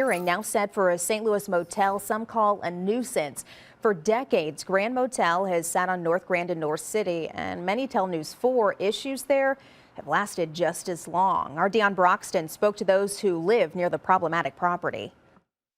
Hearing now set for a St. Louis motel some call a nuisance. For decades, Grand Motel has sat on North Grand in North City, and many tell News 4 issues there have lasted just as long. Our Deion Broxton spoke to those who live near the problematic property.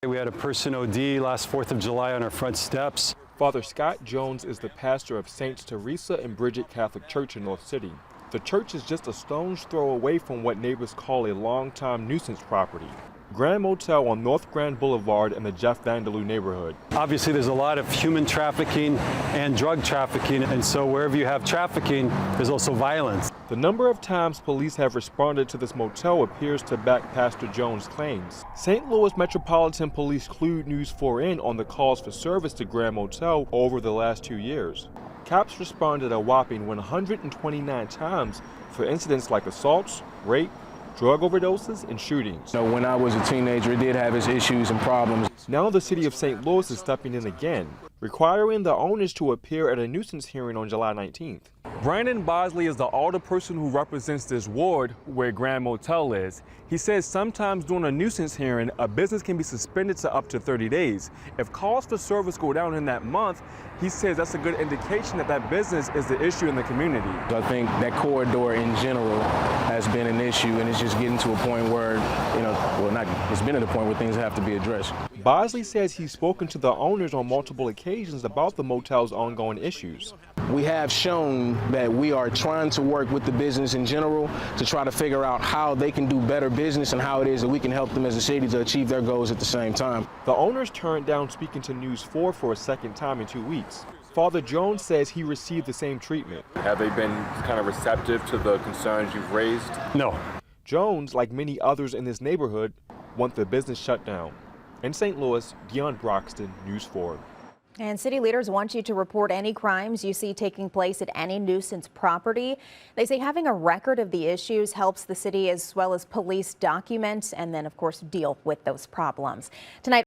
We had a person OD last 4th of July on our front steps. Father Scott Jones is the pastor of Saints Teresa and Bridget Catholic Church in North City. The church is just a stone's throw away from what neighbors call a long-time nuisance property. Grand Motel on North Grand Boulevard in the Jeff Vanderloo neighborhood. Obviously, there's a lot of human trafficking and drug trafficking, and so wherever you have trafficking, there's also violence. The number of times police have responded to this motel appears to back Pastor Jones' claims. St. Louis Metropolitan Police clued News 4 in on the calls for service to Grand Motel over the last 2 years. Cops responded a whopping 129 times for incidents like assaults, rape, drug overdoses, and shootings. When I was a teenager, it did have its issues and problems. Now the city of St. Louis is stepping in again, requiring the owners to appear at a nuisance hearing on July 19th. Brandon Bosley is the alderperson who represents this ward where Grand Motel is. He says sometimes during a nuisance hearing, a business can be suspended to up to 30 days. If calls for service go down in that month, he says that's a good indication that that business is the issue in the community. I think that corridor in general has been an issue, and it's just getting to a point where, it's been at a point where things have to be addressed. Bosley says he's spoken to the owners on multiple occasions about the motel's ongoing issues. We have shown that we are trying to work with the business in general to try to figure out how they can do better business and how it is that we can help them as a city to achieve their goals at the same time. The owners turned down speaking to News 4 for a second time in 2 weeks. Father Jones says he received the same treatment. Have they been kind of receptive to the concerns you've raised? No. Jones, like many others in this neighborhood, want the business shut down. In St. Louis, Deion Broxton, News 4. And city leaders want you to report any crimes you see taking place at any nuisance property. They say having a record of the issues helps the city as well as police document and then, of course, deal with those problems. Tonight.